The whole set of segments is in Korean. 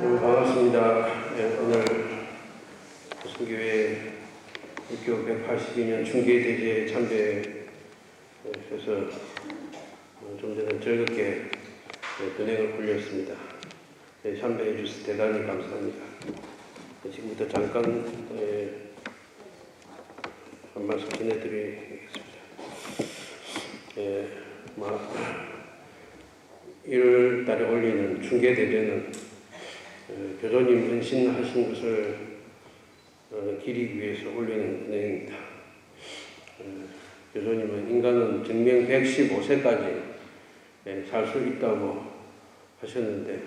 반갑습니다. 네, 오늘 조선교회 육교 182년 중계대제 참배해서 좀 전에 즐겁게 은행을 굴렸습니다. 네, 참배해 주셔서 대단히 감사합니다. 네, 지금부터 잠깐 한 말씀 전해드리겠습니다. 1월 달에 올리는 중계대제는 교조님 헌신하신 것을 기리기 위해서 올리는 은행입니다. 교조님은 인간은 정명 115세까지 살 수 있다고 하셨는데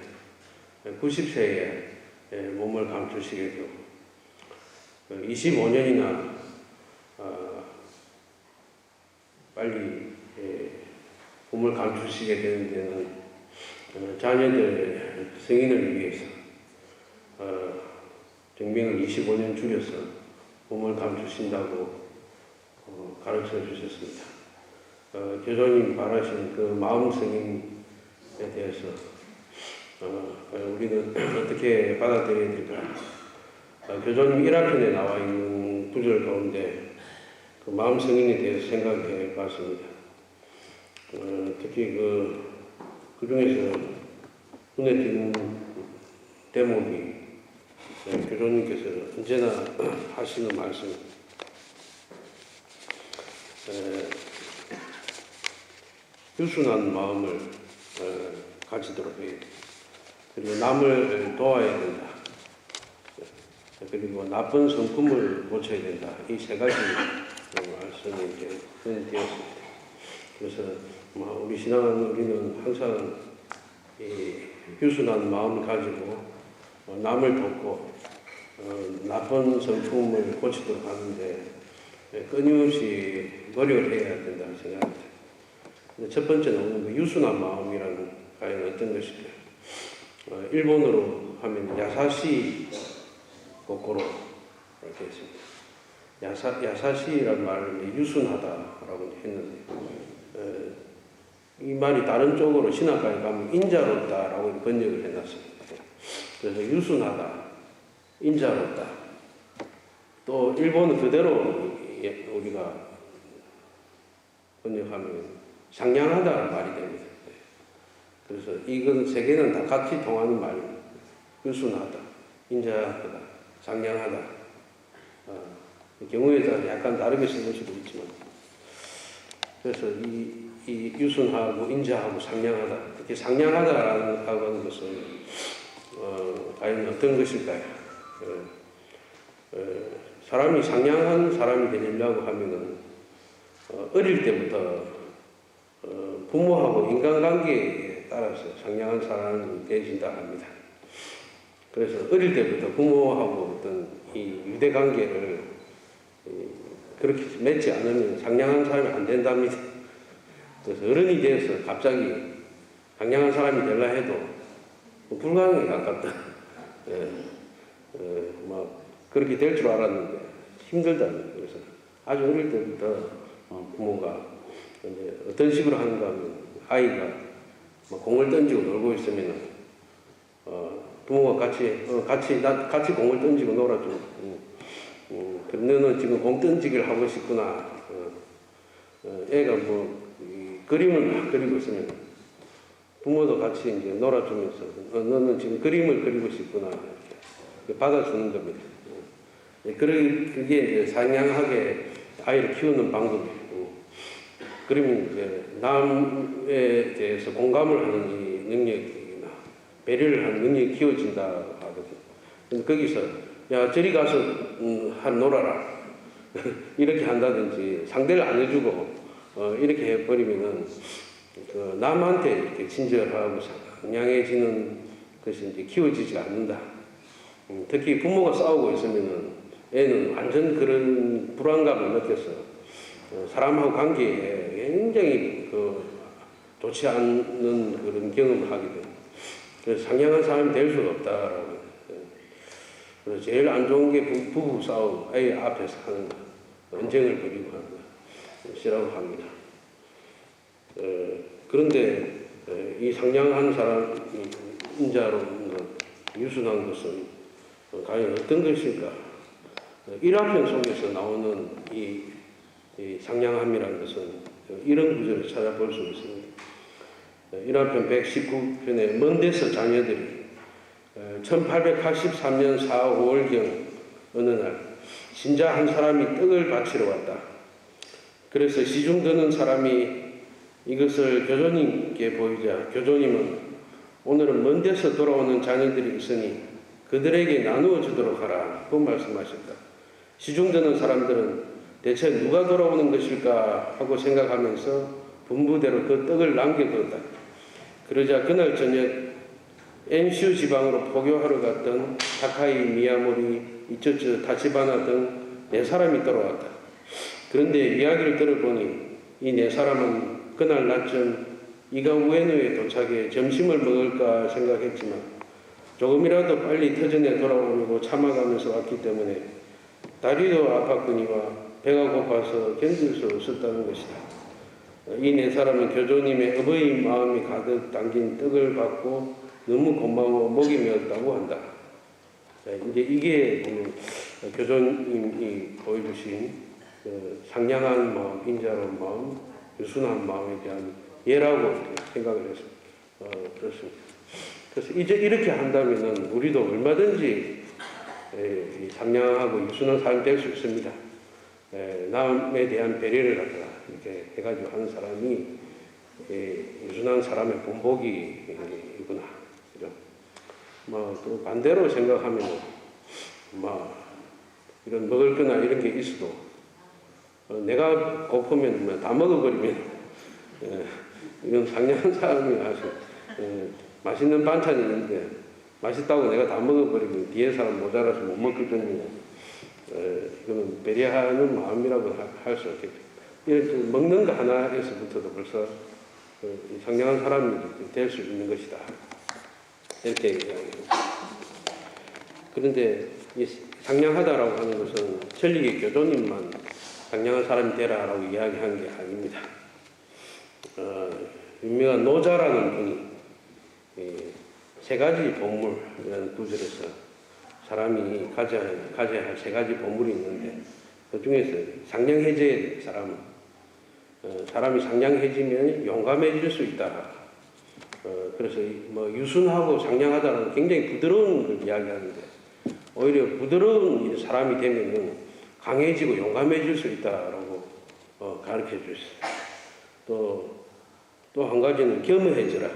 90세에 몸을 감추시게 되고 25년이나 빨리 몸을 감추시게 되는 데는 자녀들의 승인을 위해서 정명을 25년 줄여서 몸을 감추신다고 가르쳐 주셨습니다. 교조님 바라신 그 마음 승인에 대해서 우리는 어떻게 받아들여야 될까? 교조님 1화편에 나와 있는 구절 가운데 그 마음 승인에 대해서 생각해 봤습니다. 특히 그 중에서 눈에 띄는 대목이 교조님께서 언제나 하시는 말씀, 유순한 마음을 가지도록 해요. 그리고 남을 도와야 된다. 그리고 나쁜 성품을 고쳐야 된다. 이 세 가지 말씀이 이제 되었습니다. 그래서 우리 신앙은 우리는 항상 이 유순한 마음을 가지고 남을 돕고 나쁜 성품을 고치도록 하는데 끊임없이 노력을 해야 된다고 생각합니다. 근데 첫 번째는 그 유순한 마음이란 과연 어떤 것일까? 일본어로 하면 야사시 고코로 이렇게 했습니다. 야사시란 말을 유순하다라고 했는데 이 말이 다른 쪽으로 신학가에 가면 인자롭다라고 번역을 해놨습니다. 그래서 유순하다, 인자롭다. 또 일본어 그대로 우리가 번역하면 상냥하다는 말이 됩니다. 그래서 이건 세 개는 다 같이 통하는 말입니다. 유순하다, 인자하다, 상냥하다. 경우에 따라 약간 다르게 쓰는 수도 있지만, 그래서 이 유순하고 인자하고 상냥하다, 특히 상냥하다라는 것은 과연 어떤 것일까요? 사람이 상냥한 사람이 되려고 하면은 어릴 때부터 부모하고 인간관계에 따라서 상냥한 사람이 되어진다 합니다. 그래서 어릴 때부터 부모하고 어떤 이 유대관계를 그렇게 맺지 않으면 상냥한 사람이 안 된답니다. 그래서 어른이 되어서 갑자기 상냥한 사람이 되려 해도 불가능에 가깝다. 그렇게 될 줄 알았는데 힘들다. 그래서 아주 어릴 때부터 부모가 어떤 식으로 하는가 하면 아이가 공을 던지고 놀고 있으면 부모가 같이 공을 던지고 놀아주고 그럼 너는 지금 공 던지기를 하고 싶구나. 애가 그림을 막 그리고 있으면 부모도 같이 이제 놀아주면서 너는 지금 그림을 그리고 싶구나. 이렇게 받아주는 겁니다. 그게 이제 상냥하게 아이를 키우는 방법이고, 그러면 이제 남에 대해서 공감을 하는 이 능력이나 배려를 하는 능력이 키워진다 하거든요. 근데 거기서 야 저리 가서 놀아라 이렇게 한다든지 상대를 안 해주고 이렇게 해버리면은 그 남한테 이렇게 친절하고 상냥해지는 것이 이제 키워지지 않는다. 특히 부모가 싸우고 있으면은 애는 완전 그런 불안감을 느껴서 사람하고 관계에 굉장히 좋지 않는 그런 경험을 하게 됩니다. 그래서 상냥한 사람이 될 수가 없다라고. 그래서 제일 안 좋은 게 부부 싸움, 아이 앞에서 하는 거, 언쟁을 벌이고 하는 것이라고 합니다. 그런데 이 상냥한 사람, 인자로운 것, 유순한 것은 과연 어떤 것일까? 일화편 속에서 나오는 이 상냥함이라는 것은 이런 구절을 찾아볼 수 있습니다. 일화편 119편에 먼 데서 자녀들이 1883년 4, 5월경 어느 날 신자 한 사람이 떡을 바치러 왔다. 그래서 시중 드는 사람이 이것을 교조님께 보이자 교조님은 오늘은 먼 데서 돌아오는 자녀들이 있으니 그들에게 나누어 주도록 하라 고 말씀하셨다. 시중 드는 사람들은 대체 누가 돌아오는 것일까 하고 생각하면서 분부대로 그 떡을 남겨두었다. 그러자 그날 저녁 엔슈 지방으로 포교하러 갔던 타카이, 미야모리, 이초츠, 타치바나 등 4사람이 돌아왔다. 그런데 이야기를 들어보니 이 4사람은 그날 낮쯤 이가 우에노에 도착해 점심을 먹을까 생각했지만 조금이라도 빨리 터전에 돌아오려고 참아가면서 왔기 때문에 다리도 아팠거니와 배가 고파서 견딜 수 없었다는 것이다. 이 4사람은 교조님의 어버이 마음이 가득 담긴 떡을 받고 너무 고마워 목이 메었다고 한다. 이제 이게 교조님이 보여주신 상냥한 마음, 인자로운 마음, 유순한 마음에 대한 예라고 생각을 해서 그렇습니다. 그래서 이제 이렇게 한다면은 우리도 얼마든지 상냥하고 유순한 삶이 될 수 있습니다. 남에 대한 배려를 갖다가 이렇게 해가지고 하는 사람이 유순한 사람의 본보기구나. 그죠? 또 반대로 생각하면 이런 먹을 거나 이런 게 있어도 내가 고프면 다 먹어버리면 이런 상냥한 사람이 아주 맛있는 반찬이 있는데 맛있다고 내가 다 먹어버리면 뒤에 사람 모자라서 못 먹거든요. 이거는 배려하는 마음이라고 할 수 없겠죠. 이런 먹는 거 하나에서부터도 벌써 상냥한 사람이 될 수 있는 것이다. 이렇게 이야기합니다. 그런데 이 상냥하다라고 하는 것은 천리의 교조님만 상냥한 사람이 되라라고 이야기한 게 아닙니다. 유명한 노자라는 분이 3가지 보물이라는 구절에서 사람이 가져야 할 3가지 보물이 있는데 그 중에서 상냥해져야 될 사람이 상냥해지면 용감해질 수 있다. 그래서 유순하고 상냥하다는 굉장히 부드러운 걸 이야기하는데 오히려 부드러운 사람이 되면은 강해지고 용감해질 수 있다라고 가르쳐 주셨어요. 또 한 가지는 겸허해져라.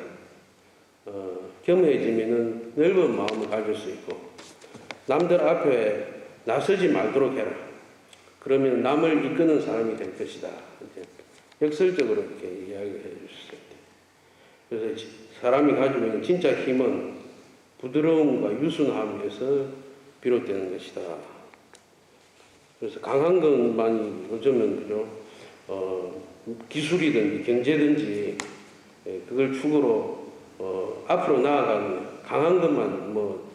겸허해지면은 넓은 마음을 가질 수 있고 남들 앞에 나서지 말도록 해라. 그러면 남을 이끄는 사람이 될 것이다. 역설적으로 이렇게 이야기를 해주셨어요. 그래서 사람이 가지고 있는 진짜 힘은 부드러움과 유순함에서 비롯되는 것이다. 그래서 강한 것만이 요즘은 그죠? 기술이든지 경제든지 그걸 축으로 앞으로 나아가는 강한 것만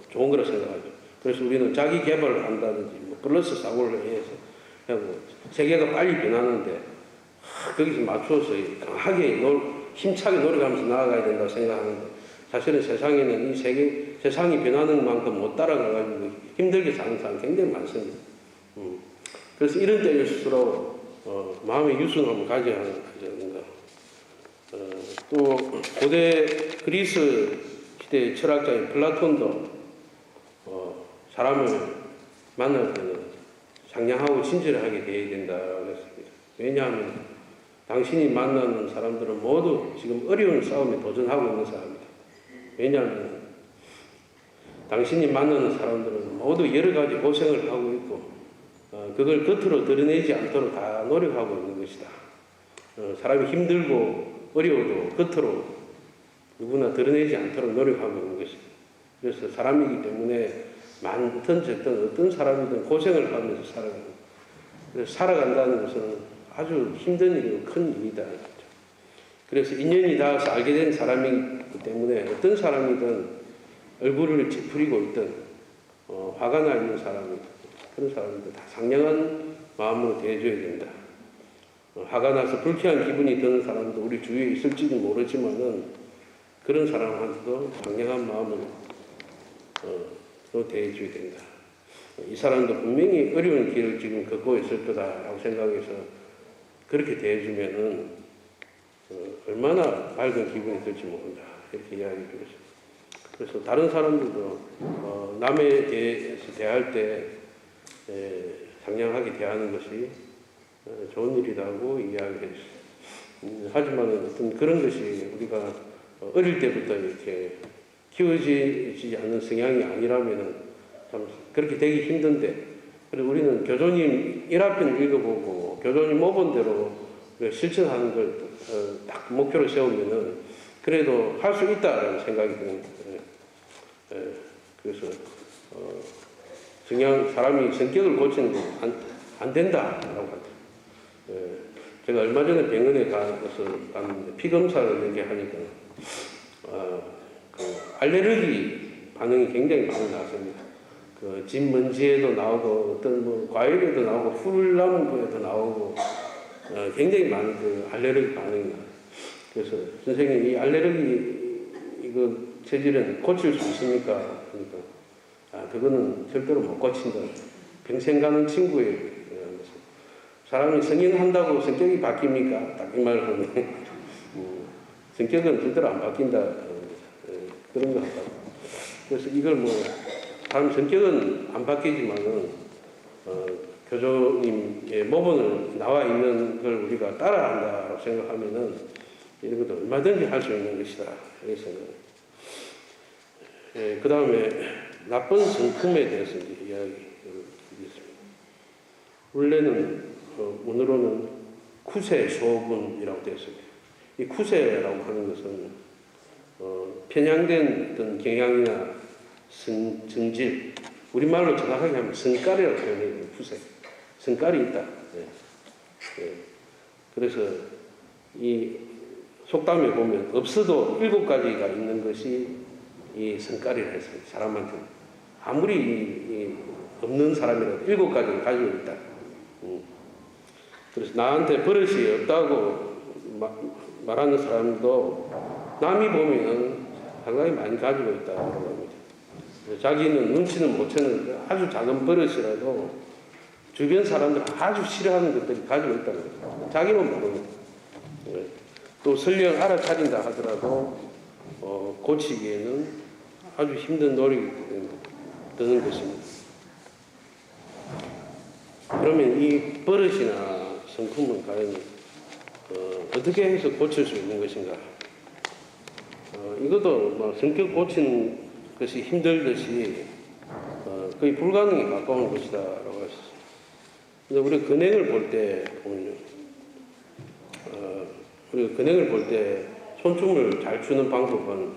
좋은 거라 생각하죠. 그래서 우리는 자기 개발을 한다든지 플러스 사고를 해서 세계가 빨리 변하는데 거기서 맞춰서 강하게 힘차게 노력하면서 나아가야 된다고 생각하는데 사실은 세상에는 세상이 변하는 만큼 못 따라가가지고 힘들게 사는 사람 굉장히 많습니다. 그래서 이런 때일수록 마음의 유순함을 가져야 하는 것인가. 또 고대 그리스 시대의 철학자인 플라톤도 사람을 만날 때는 상냥하고 친절하게 대해야 된다고 했습니다. 왜냐하면 당신이 만나는 사람들은 모두 지금 어려운 싸움에 도전하고 있는 사람입니다. 왜냐하면 당신이 만나는 사람들은 모두 여러 가지 고생을 하고 있고 그걸 겉으로 드러내지 않도록 다 노력하고 있는 것이다. 사람이 힘들고 어려워도 겉으로 누구나 드러내지 않도록 노력하고 있는 것이다. 그래서 사람이기 때문에 많든 적든 어떤 사람이든 고생을 하면서 살아가는. 그래서 살아간다는 것은 아주 힘든 일이고 큰 일이다. 그래서 인연이 닿아서 알게 된 사람이기 때문에 어떤 사람이든 얼굴을 찌푸리고 있든 화가 나 있는 사람이든 그런 사람들 다 상냥한 마음으로 대해줘야 된다. 화가 나서 불쾌한 기분이 드는 사람도 우리 주위에 있을지는 모르지만은 그런 사람한테도 상냥한 마음을 또 대해줘야 된다. 이 사람도 분명히 어려운 길을 지금 걷고 있을 거다라고 생각해서 그렇게 대해주면은 얼마나 밝은 기분이 들지 모른다. 이렇게 이야기를 했어요. 그래서 다른 사람들도 남에 대해서 대할 때 상냥하게 대하는 것이 좋은 일이라고 이야기를 했어요. 하지만 어떤 그런 것이 우리가 어릴 때부터 이렇게 키워지지 않는 성향이 아니라면은 참 그렇게 되기 힘든데, 그리고 우리는 교조님 1화편 읽어보고 교조님 모본 대로 실천하는 걸 딱 목표로 세우면은 그래도 할 수 있다라는 생각이 드는 거예요. 그래서 사람이 성격을 고치는 건 안 된다라고 하더라고요. 제가 얼마 전에 병원에 가서 갔는데 피 검사를 이렇게 하니까 그 알레르기 반응이 굉장히 많이 나왔습니다. 그 집 먼지에도 나오고 어떤 뭐 과일에도 나오고 풀나무에도 나오고 굉장히 많은 그 알레르기 반응이 나요. 그래서 선생님 이 알레르기 이거 체질은 고칠 수 있습니까? 그러니까 그거는 절대로 못 고친다. 평생 가는 친구예요. 사람이 성인한다고 성격이 바뀝니까? 딱 이 말을 하는데 성격은 절대로 안 바뀐다. 그런 거 같다고. 그래서 이걸 뭐 사람 성격은 안 바뀌지만은 교조님의 모본을 나와 있는 걸 우리가 따라한다고 생각하면은 이런 것도 얼마든지 할 수 있는 것이다. 그래서 그 다음에 나쁜 성품에 대해서 이야기를 드리겠습니다. 원래는 문으로는 쿠세 소분이라고 되어 있습니다. 이 쿠세라고 하는 것은 편향된 어떤 경향이나 성질, 우리말로 정확하게 하면 성깔이라고 표현해요. 쿠세. 성깔이 있다. 그래서 이 속담에 보면 없어도 7가지가 있는 것이 이 성깔이라 해서 사람한테는 아무리 없는 사람이라도 7가지를 가지고 있다. 그래서 나한테 버릇이 없다고 말하는 사람도 남이 보면 상당히 많이 가지고 있다고 합니다. 자기는 눈치는 못 채는 아주 작은 버릇이라도 주변 사람들 아주 싫어하는 것들이 가지고 있다는 거죠. 자기는 모르는 거예요. 또 설령 알아차린다 하더라도 고치기에는 아주 힘든 노력이 드는 것입니다. 그러면 이 버릇이나 성품은 과연 어떻게 해서 고칠 수 있는 것인가? 이것도 뭐 성격 고치는 것이 힘들듯이 거의 불가능에 가까운 것이다라고 했었어요. 근데 우리 근행을 볼 때 보면요, 우리가 근행을 볼 때 손춤을 잘 추는 방법은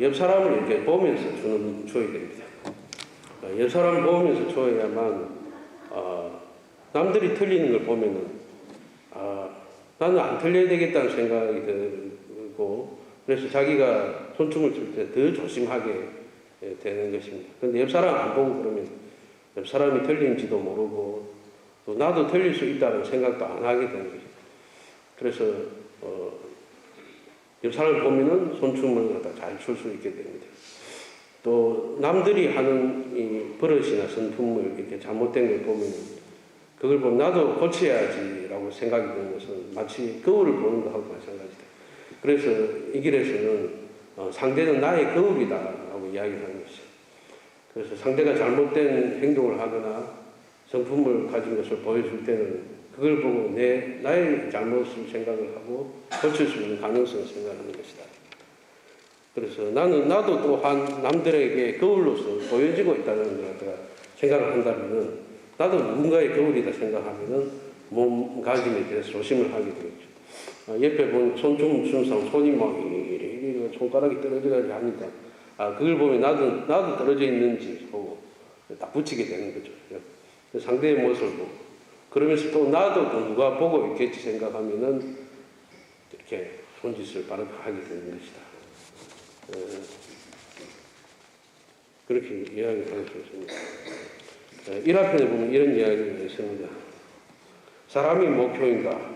옆 사람을 이렇게 보면서 줘야 됩니다. 옆 사람을 보면서 줘야만 남들이 틀리는 걸 보면은 나는 안 틀려야 되겠다는 생각이 들고, 그래서 자기가 손춤을 출 때 더 조심하게 되는 것입니다. 그런데 옆 사람 안 보고 그러면 옆 사람이 틀린지도 모르고 또 나도 틀릴 수 있다는 생각도 안 하게 되는 것입니다. 그래서 옆 사람을 보면은 손춤을 잘 출 수 있게 됩니다. 또 남들이 하는 이 버릇이나 성품을 이렇게 잘못된 걸 보면은 그걸 보면 나도 고쳐야지라고 생각이 드는 것은 마치 거울을 보는 것하고 마찬가지다. 그래서 이 길에서는 상대는 나의 거울이다라고 이야기를 하는 것이죠. 그래서 상대가 잘못된 행동을 하거나 성품을 가진 것을 보여줄 때는 그걸 보고 나의 잘못을 생각을 하고 고칠 수 있는 가능성을 생각하는 것이다. 그래서 나도 또한 남들에게 거울로서 보여지고 있다는 걸 갖다가 생각을 한다면은 나도 누군가의 거울이다 생각하면은 몸가짐에 대해서 조심을 하게 되겠죠. 옆에 보면 손춤 추는 사람 손이 막 이렇게 손가락이 떨어져가지고 하니까 그걸 보면 나도 떨어져 있는지 보고 딱 붙이게 되는 거죠. 상대의 모습을 보고 그러면서 또 나도 또 누가 보고 있겠지 생각하면은 이렇게 손짓을 바로 하게 되는 것이다. 그렇게 이야기를 할 수 있습니다. 1화편에 보면 이런 이야기가 있습니다. 사람이 목표인가?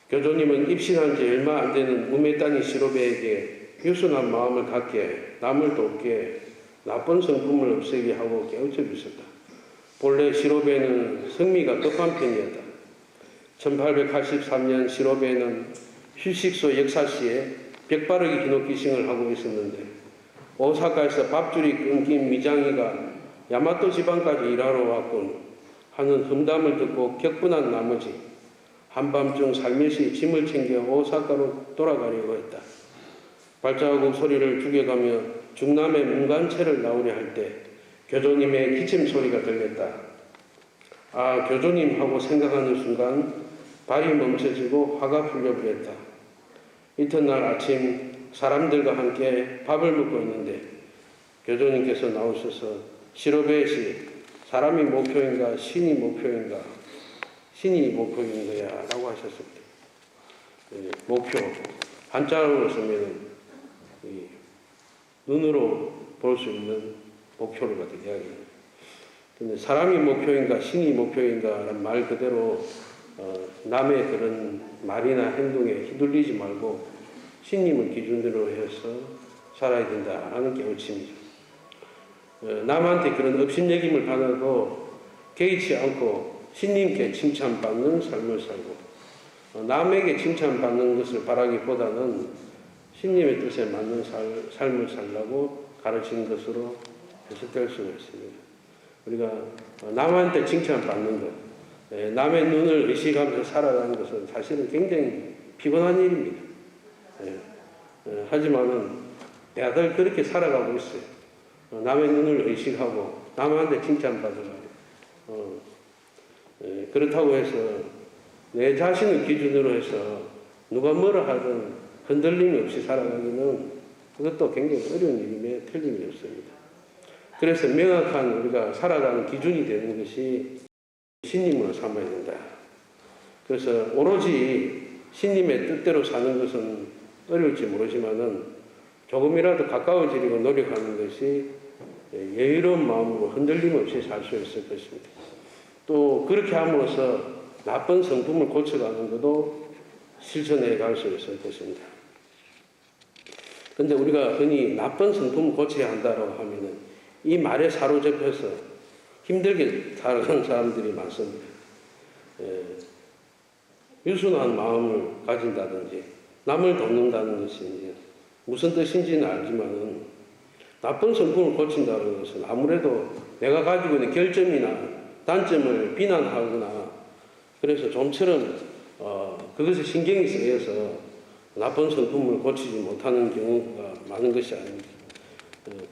교조님은 입신한 지 얼마 안 되는 우메따니 시로베에게 유순한 마음을 갖게, 남을 돕게, 나쁜 성품을 없애게 하고 깨우쳐 주셨다. 본래 시로베는 성미가 급한 편이었다. 1883년 시로베는 휴식소 역사시에 벽바르기 히노키싱을 하고 있었는데 오사카에서 밥줄이 끊긴 미장이가 야마토 지방까지 일하러 왔군 하는 험담을 듣고 격분한 나머지 한밤중 살며시 짐을 챙겨 오사카로 돌아가려고 했다. 발자국 소리를 죽여가며 중남의 문간체를 나오려 할 때 교조님의 기침 소리가 들렸다. 아, 교조님 하고 생각하는 순간 발이 멈춰지고 화가 풀려버렸다. 이튿날 아침 사람들과 함께 밥을 먹고 있는데 교조님께서 나오셔서 시로베시 사람이 목표인가 신이 목표인가 신이 목표인 거야 라고 하셨습니다. 목표 한자로 쓰면 눈으로 볼 수 있는 목표를 갖다 이야기합니다. 근데 사람이 목표인가 신이 목표인가라는 말 그대로 남의 그런 말이나 행동에 휘둘리지 말고 신님을 기준으로 해서 살아야 된다라는 깨우침이죠. 남한테 그런 업신여김을 받아도 개의치 않고 신님께 칭찬받는 삶을 살고 남에게 칭찬받는 것을 바라기보다는 신님의 뜻에 맞는 삶을 살라고 가르치는 것으로 해석될 수가 있습니다. 우리가 남한테 칭찬받는 것, 남의 눈을 의식하면서 살아가는 것은 사실은 굉장히 피곤한 일입니다. 하지만은 다들 그렇게 살아가고 있어요. 남의 눈을 의식하고 남한테 칭찬받으려고. 그렇다고 해서 내 자신을 기준으로 해서 누가 뭐라 하든 흔들림이 없이 살아가기는 그것도 굉장히 어려운 일임에 틀림이 없습니다. 그래서 명확한 우리가 살아가는 기준이 되는 것이 신님으로 삼아야 된다. 그래서 오로지 신님의 뜻대로 사는 것은 어려울지 모르지만은 조금이라도 가까워지려고 노력하는 것이 여유로운 마음으로 흔들림 없이 살 수 있을 것입니다. 또 그렇게 함으로써 나쁜 성품을 고쳐가는 것도 실천해 갈 수 있을 것입니다. 근데 우리가 흔히 나쁜 성품을 고쳐야 한다고 하면은 이 말에 사로잡혀서 힘들게 살아가는 사람들이 많습니다. 유순한 마음을 가진다든지 남을 돕는다는 것이 무슨 뜻인지는 알지만은 나쁜 성품을 고친다는 것은 아무래도 내가 가지고 있는 결점이나 단점을 비난하거나 그래서 좀처럼 그것에 신경이 쓰여서 나쁜 성품을 고치지 못하는 경우가 많은 것이 아닙니다.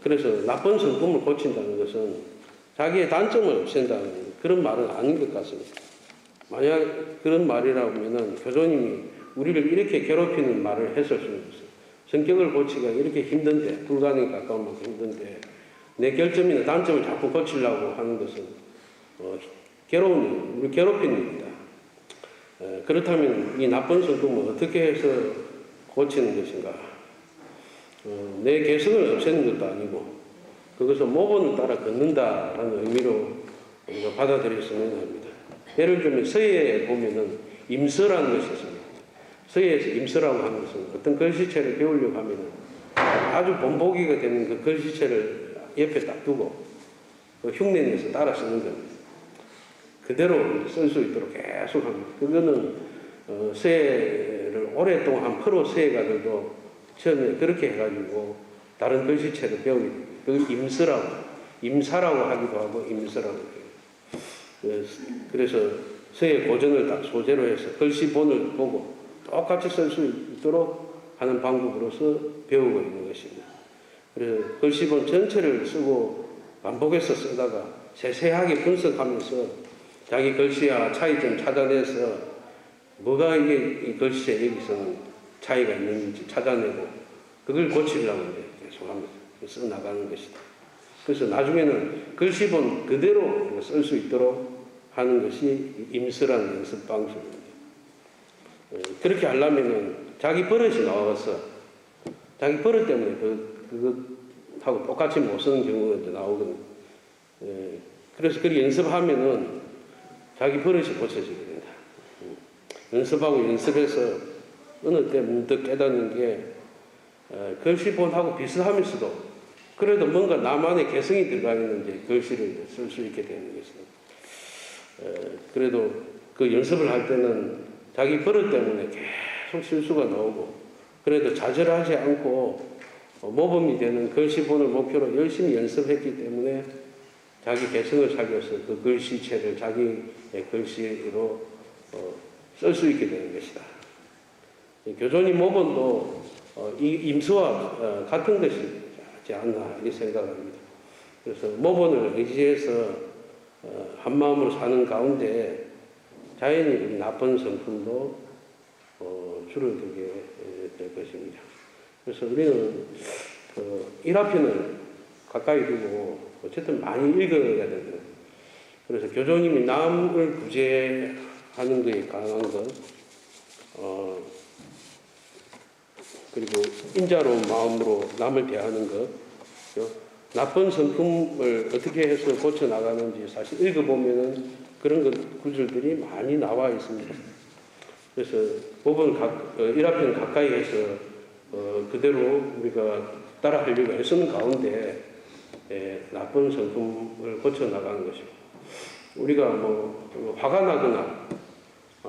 그래서 나쁜 성품을 고친다는 것은 자기의 단점을 없앤다는 그런 말은 아닌 것 같습니다. 만약 그런 말이라고 하면은 교조님이 우리를 이렇게 괴롭히는 말을 했을 수는 없어요. 성격을 고치기가 이렇게 힘든데, 불가능에 가까운 만큼 힘든데, 내 결점이나 단점을 자꾸 고치려고 하는 것은 괴로운 일, 우리 괴롭히는 일이다. 그렇다면 이 나쁜 성품을 어떻게 해서 고치는 것인가? 내 개성을 없애는 것도 아니고 그것을 모본을 따라 걷는다라는 의미로 우리가 받아들였으면 합니다. 예를 들면 서예에 보면은 임서라는 것이 있습니다. 서예에서 임서라고 하는 것은 어떤 글씨체를 배우려고 하면은 아주 본보기가 되는 그 글씨체를 옆에 딱 두고 그 흉내내서 따라 쓰는 겁니다. 그대로 쓸 수 있도록 계속 합니다. 그거는 서예를 오랫동안 프로 서예가들도 처음에 그렇게 해가지고 다른 글씨체를 배우게 됩니다. 그걸 임사라고 하기도 하고 임서라고 해요. 그래서 서예 고전을 딱 소재로 해서 글씨본을 보고 똑같이 쓸 수 있도록 하는 방법으로서 배우고 있는 것입니다. 그래서 글씨본 전체를 쓰고 반복해서 쓰다가 세세하게 분석하면서 자기 글씨와 차이점 찾아내서 뭐가 이게 이 글씨에 여기서는 차이가 있는지 찾아내고 그걸 고치려고 계속 하면서 써나가는 것이다. 그래서 나중에는 글씨본 그대로 쓸 수 있도록 하는 것이 임서라는 연습 방식입니다. 그렇게 하려면은 자기 버릇이 나와서 자기 버릇 때문에 그것하고 똑같이 못 쓰는 경우가 나오거든요. 그래서 그렇게 연습하면은 자기 버릇이 고쳐지게 된다. 연습하고 연습해서 어느 때 문득 깨닫는 게 그 글씨본하고 비슷하면서도 그래도 뭔가 나만의 개성이 들어가 있는 이제 글씨를 쓸 수 있게 되는 것은 그래도 그 연습을 할 때는 자기 버릇 때문에 계속 실수가 나오고 그래도 좌절하지 않고 모범이 되는 글씨본을 목표로 열심히 연습했기 때문에 자기 개성을 살려서 그 글씨체를 자기의 글씨로 쓸 수 있게 되는 것이다. 교조님 모본도 이 임수와 같은 것이지 않나 이 생각합니다. 그래서 모본을 의지해서 한 마음으로 사는 가운데 자연히 나쁜 성품도 줄어들게 될 것입니다. 그래서 우리는 일화편을 가까이 두고 어쨌든 많이 읽어야 되거든요. 그래서 교조님이 남을 구제하는 것에 강한 것, 그리고 인자로운 마음으로 남을 대하는 것, 나쁜 성품을 어떻게 해서 고쳐나가는지 사실 읽어보면은 그런 것 구절들이 많이 나와 있습니다. 그래서 법은 일화편 가까이 해서 그대로 우리가 따라하려고 애쓰는 가운데 나쁜 성품을 고쳐나가는 것이고 우리가 뭐 화가 나거나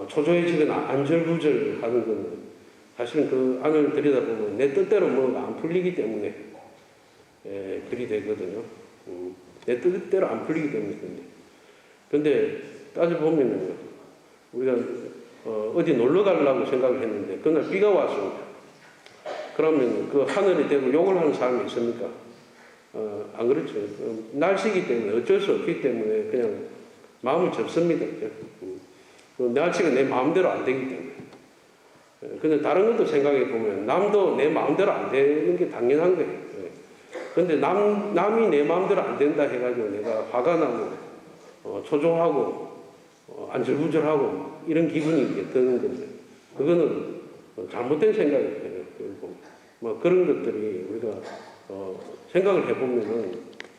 초조해지거나 안절부절 하는 것은 사실은 그 안을 들여다보면 내 뜻대로 뭐가 안 풀리기 때문에 그리 되거든요. 내 뜻대로 안 풀리기 때문에 그런데 따져보면 우리가 어디 놀러 가려고 생각을 했는데 그날 비가 왔습니다. 그러면 그 하늘에 대고 욕을 하는 사람이 있습니까? 안 그렇죠. 날씨기 때문에 어쩔 수 없기 때문에 그냥 마음을 접습니다. 날씨가 내 마음대로 안 되기 때문에. 근데 다른 것도 생각해 보면 남도 내 마음대로 안 되는 게 당연한 거예요. 근데 남이 내 마음대로 안 된다 해가지고 내가 화가 나고 초조하고 안절부절하고 이런 기분이 드는 건데 그거는 잘못된 생각이에요. 뭐 그런 것들이 우리가 생각을 해보면은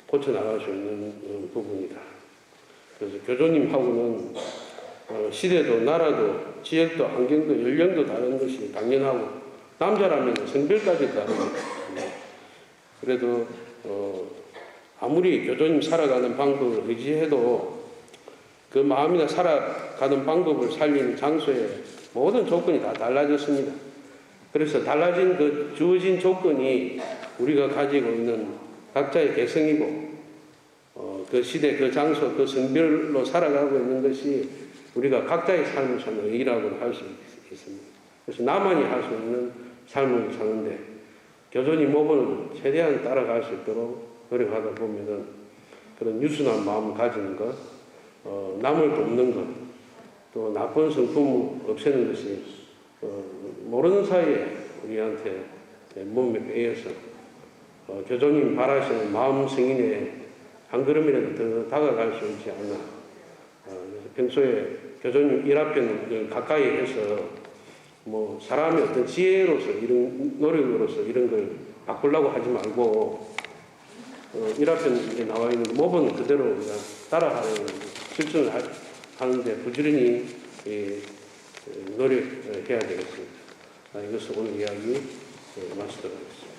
고쳐 나갈 수 있는 부분이다. 그래서 교조님하고는 시대도 나라도 지역도 환경도 연령도 다른 것이 당연하고 남자라면 성별까지 다르고 그래도 아무리 교조님 살아가는 방법을 의지해도 그 마음이나 살아가는 방법을 살리는 장소에 모든 조건이 다 달라졌습니다. 그래서 달라진 그 주어진 조건이 우리가 가지고 있는 각자의 개성이고 그 시대, 그 장소, 그 성별로 살아가고 있는 것이 우리가 각자의 삶을 사는 의라고 할 수 있습니다. 그래서 나만이 할 수 있는 삶을 사는데 교조님 모본을 최대한 따라갈 수 있도록 노력하다 보면은 그런 유순한 마음을 가지는 것, 남을 돕는 것, 또 나쁜 성품을 없애는 것이 모르는 사이에 우리한테 몸에 배어서 교조님 바라시는 마음 승인에 한 걸음이라도 더 다가갈 수 있지 않나. 그래서 평소에 교조님 일화편을 가까이 해서 뭐 사람의 어떤 지혜로서 이런 노력으로서 이런 걸 바꾸려고 하지 말고 일화편에 나와 있는 모범 그대로 우리가 따라가는 실천을 하는데 부지런히 노력해야 되겠습니다. 이것을 오늘 이야기 마치도록 하겠습니다.